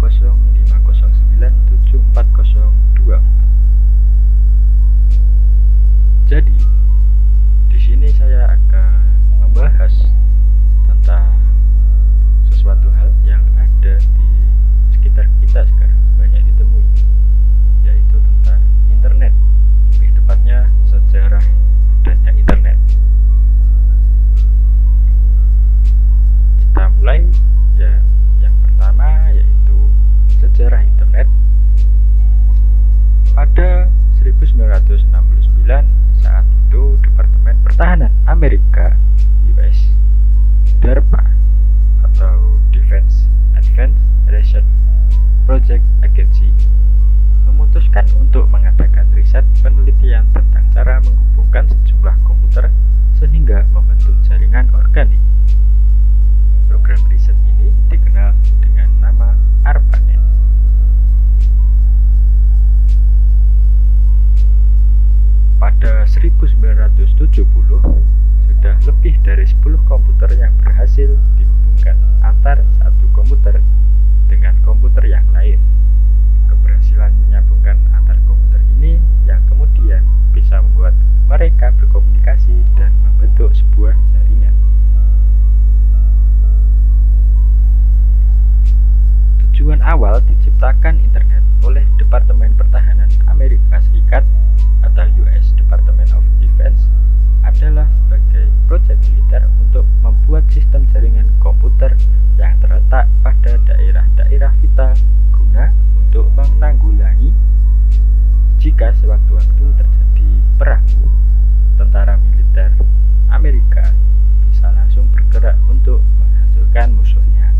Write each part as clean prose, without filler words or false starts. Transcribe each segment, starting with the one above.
2. Jadi, di sini saya akan membahas tentang sesuatu hal yang ada di sekitar kita sekarang banyak ditemui, yaitu tentang internet. Lebih tepatnya sejarah adanya internet. Kita mulai ya, yang pertama yaitu sejarah internet. Pada 1969, saat itu Departemen Pertahanan Amerika (US) DARPA atau Defense Advanced Research Project Agency memutuskan untuk mengadakan riset penelitian tentang cara menghubungkan sejumlah komputer sehingga membentuk jaringan organik. Program riset ini dikenal dengan nama ARPANET. Pada 1970, sudah lebih dari 10 komputer yang berhasil dihubungkan antar satu komputer dengan komputer yang lain. Keberhasilan menyambungkan antar komputer ini yang kemudian bisa membuat mereka berkomunikasi dan membentuk sebuah jaringan. Tujuan awal diciptakan internet oleh Departemen Pertahanan Amerika Serikat atau US Department of Defense adalah sebagai proyek militer untuk membuat sistem jaringan komputer yang terletak pada daerah-daerah vital guna untuk menanggulangi jika sewaktu-waktu terjadi perang. Tentara militer Amerika bisa langsung bergerak untuk menghancurkan musuhnya.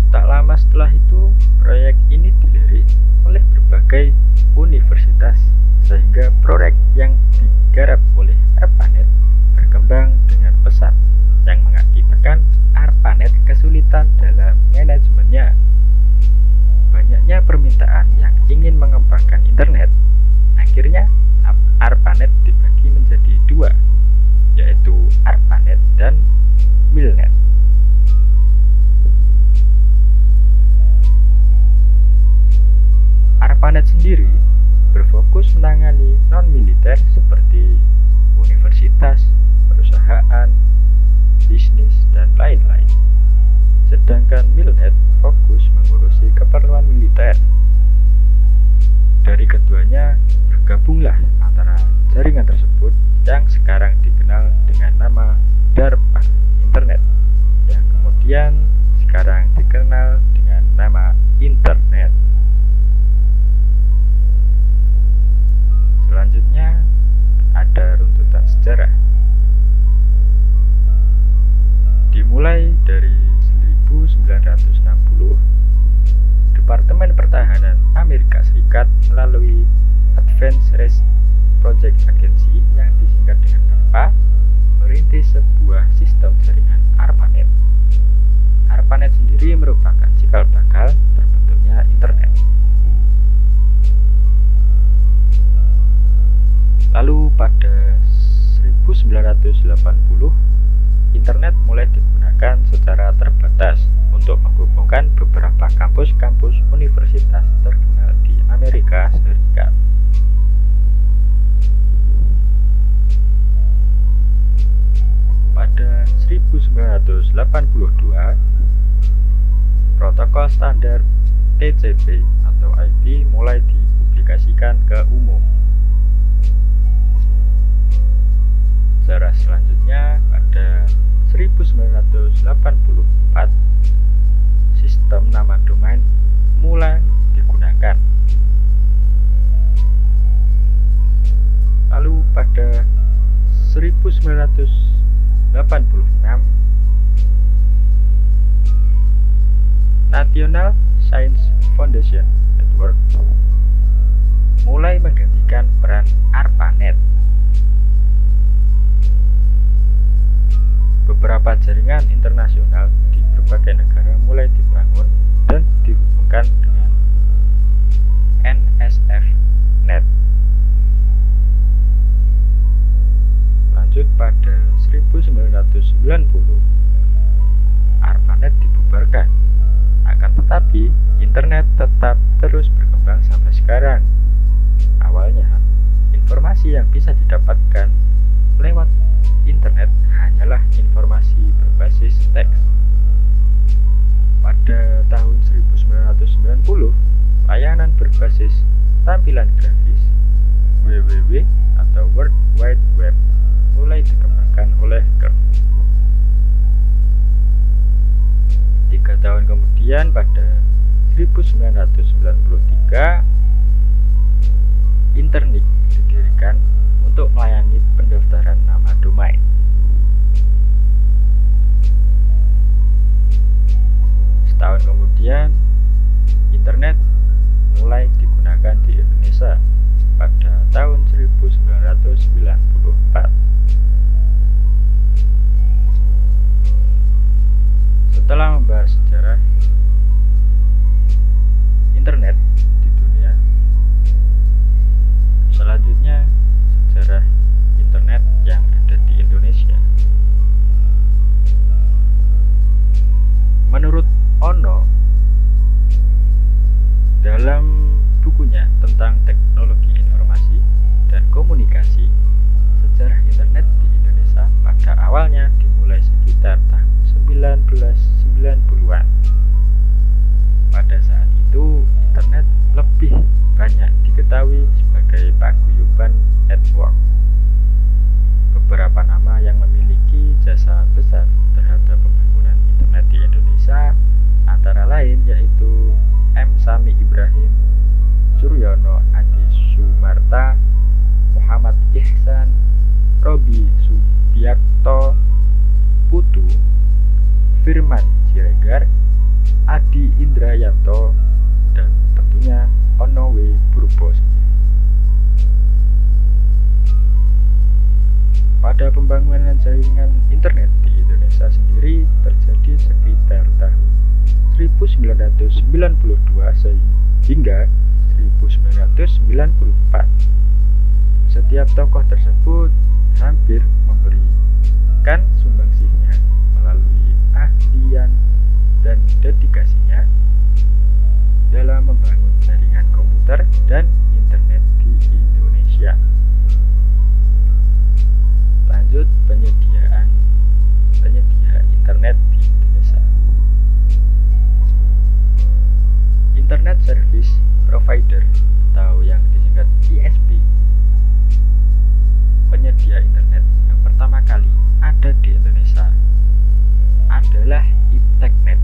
Tak lama setelah itu, proyek ini dilirik oleh berbagai universitas sehingga proyek yang digarap oleh ARPANET berkembang dengan pesat yang mengakibatkan ARPANET kesulitan dalam manajemennya. Banyaknya permintaan yang ingin mengembangkan internet, akhirnya ARPANET dibagi menjadi dua, yaitu ARPANET dan MILNET. ARPANET sendiri berfokus menangani non-militer seperti universitas, perusahaan, bisnis, dan lain-lain. Sedangkan MILNET fokus mengurusi keperluan militer. Dari keduanya bergabunglah antara jaringan tersebut yang sekarang dikenal dengan nama DARPA Internet, yang kemudian sekarang dikenal dengan nama Internet. Selanjutnya ada runtutan sejarah. Dimulai dari 1960, Departemen Pertahanan Amerika Serikat melalui Advanced Research Project Agency yang disingkat dengan DARPA merintis sebuah sistem jaringan ARPANET. ARPANET sendiri merupakan cikal bakal terbentuknya internet. Lalu pada 1980, internet mulai digunakan secara terbatas untuk menghubungkan beberapa kampus-kampus universitas terkenal di Amerika Serikat. Pada 1982, protokol standar TCP atau IP mulai dipublikasikan ke umum. Sejarah selanjutnya pada 1984, sistem nama domain mulai digunakan. Lalu pada 1986, National Science Foundation Network mulai menggantikan peran ARPANET. Beberapa jaringan internasional di berbagai negara mulai dibangun dan dihubungkan dengan NSF-Net. Lanjut pada 1990, planet dibubarkan. Akan tetapi, internet tetap terus berkembang sampai sekarang. Awalnya, informasi yang bisa didapatkan lewat internet hanyalah informasi berbasis teks. Pada tahun 1990, layanan berbasis tampilan grafis WWW atau World Wide Web mulai dikembangkan oleh Kirk. 3 tahun kemudian, pada 1993, Internet didirikan untuk melayani pendaftaran nama domain. Setahun kemudian, internet mulai digunakan di Indonesia pada tahun 1994. Setelah membahas sejarah internet di dunia, selanjutnya sejarah internet yang ada di Indonesia. Menurut Ono, dalam bukunya tentang teknologi informasi dan komunikasi, sejarah internet di Indonesia pada awalnya dimulai sekitar tahun 1990-an. Pada saat itu, internet lebih banyak diketahui sebagai paguyuban network. Beberapa nama yang memiliki jasa besar terhadap pembangunan internet di Indonesia antara lain yaitu M. Sami Ibrahim, Suryono Adi Sumarta, Muhammad Ihsan, Robi Subiakto, Putu, Firman Siregar, Adi Indrayanto, dan tentunya Ono W. Purbo sendiri. Pada pembangunan jaringan internet di Indonesia sendiri terjadi sekitar tahun 1992 hingga 1994. Setiap tokoh tersebut hampir memberikan sumbangsihnya melalui ahlian dan dedikasinya dalam membangun jaringan komputer dan internet di Indonesia. Lanjut, penyedia internet di Indonesia. Internet Service Provider atau yang disingkat ISP, penyedia internet yang pertama kali ada di Indonesia adalah Ipteknet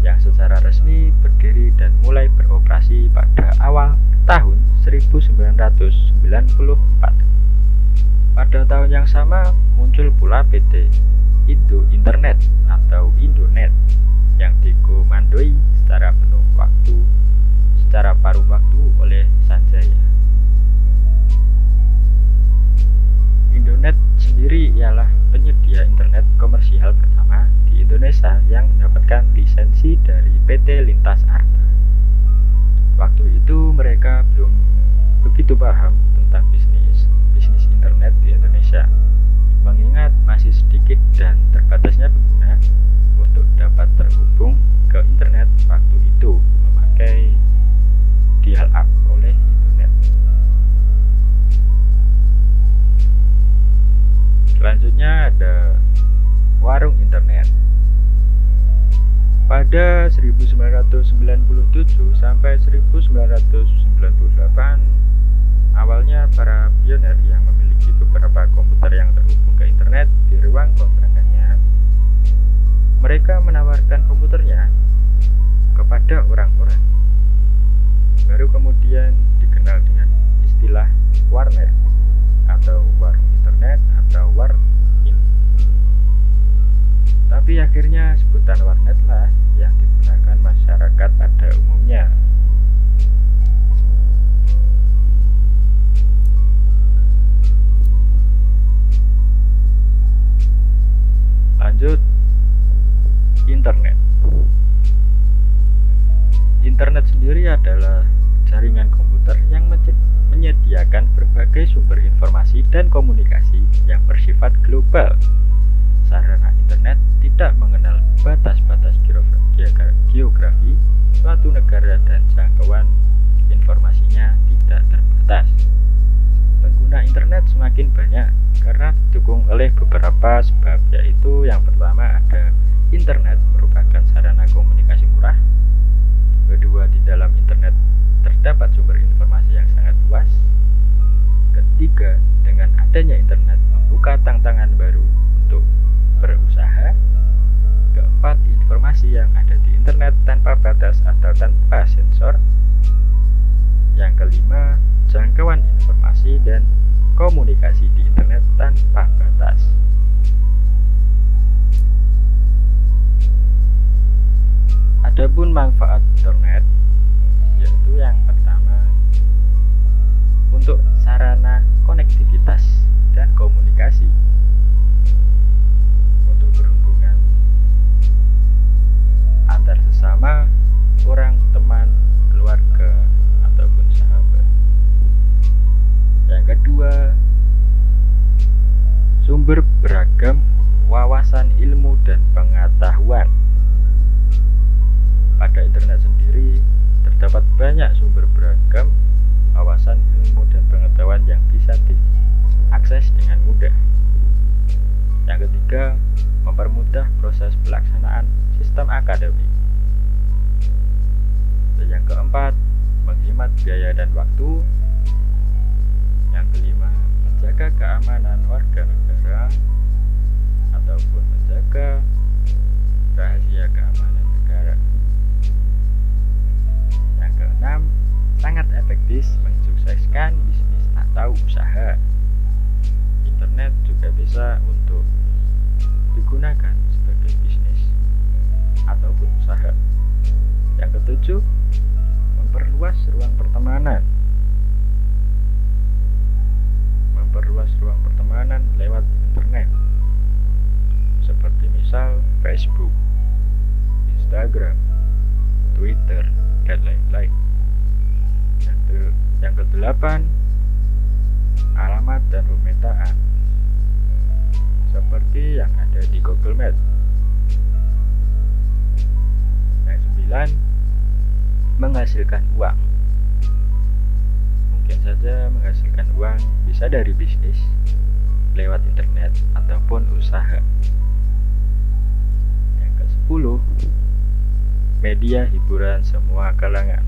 yang secara resmi berdiri dan mulai beroperasi pada awal tahun 1994. Pada tahun yang sama muncul pula PT Indo Internet atau Indonet yang dikomandoi secara paruh waktu oleh Sanjaya. Indonet sendiri ialah penyedia internet komersial pertama di Indonesia yang mendapatkan lisensi dari PT Lintas Arta. Waktu itu mereka belum begitu paham tentang bisnis internet di Indonesia, mengingat masih sedikit dan terbatasnya pengguna untuk dapat terhubung ke internet waktu itu memakai dial-up oleh internet. Selanjutnya ada warung internet. Pada 1997 sampai 1998, awalnya para pioner yang memiliki beberapa komputer yang terhubung ke internet di ruang kontrakannya, mereka menawarkan komputernya kepada orang-orang. Baru kemudian dikenal dengan istilah warnet atau warung internet atau war-in. Tapi akhirnya sebutan warnet lah yang digunakan masyarakat pada umumnya. Lanjut, internet. Internet sendiri adalah jaringan komputer yang menyediakan berbagai sumber informasi dan komunikasi yang bersifat global. Sarana internet tidak mengenal batas oleh beberapa sebab, yaitu yang pertama ada internet merupakan sarana komunikasi murah. Kedua, di dalam internet terdapat sumber informasi yang sangat luas. Ketiga, dengan adanya internet membuka tantangan baru untuk berusaha. Keempat, informasi yang ada di internet tanpa batas atau tanpa sensor. Yang kelima, jangkauan informasi dan komunikasi di internet tanpa batas. Adapun manfaat internet, yaitu yang pertama untuk sarana konektivitas dan komunikasi, untuk berhubungan antar sesama, orang, teman, keluarga, ataupun sahabat. Yang kedua, sumber beragam wawasan ilmu dan pengetahuan. Pada internet sendiri terdapat banyak sumber beragam wawasan ilmu dan pengetahuan yang bisa diakses dengan mudah. Yang ketiga, mempermudah proses pelaksanaan sistem akademik. Dan yang keempat, menghemat biaya dan waktu. Yang kelima, menjaga keamanan warga negara ataupun menjaga rahasia keamanan negara. Yang keenam, sangat efektif mensukseskan bisnis atau usaha. Internet juga bisa untuk digunakan sebagai bisnis ataupun usaha. Yang ketujuh, memperluas ruang pertemanan. Memperluas ruang pertemanan lewat internet, seperti misal Facebook, Instagram, Twitter, dan lain-lain. Yang kedelapan, alamat dan pemetaan, seperti yang ada di Google Maps. Yang sembilan, menghasilkan uang. Mungkin saja menghasilkan uang bisa dari bisnis, lewat internet, ataupun usaha. Yang ke-10, media hiburan semua kalangan.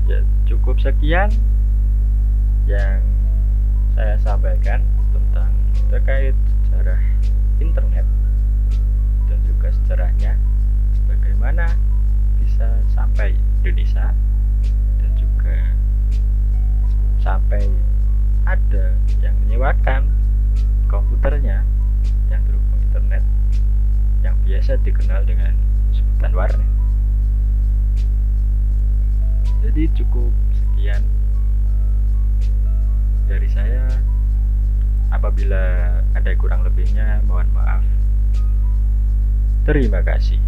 Ya, cukup sekian yang saya sampaikan tentang terkait sejarah internet dan juga sejarahnya, bagaimana bisa sampai Indonesia dan juga sampai ada yang menyewakan komputernya yang terhubung internet, yang biasa dikenal dengan sebutan warnet. Jadi cukup sekian dari saya. Apabila ada kurang lebihnya, mohon maaf. Terima kasih.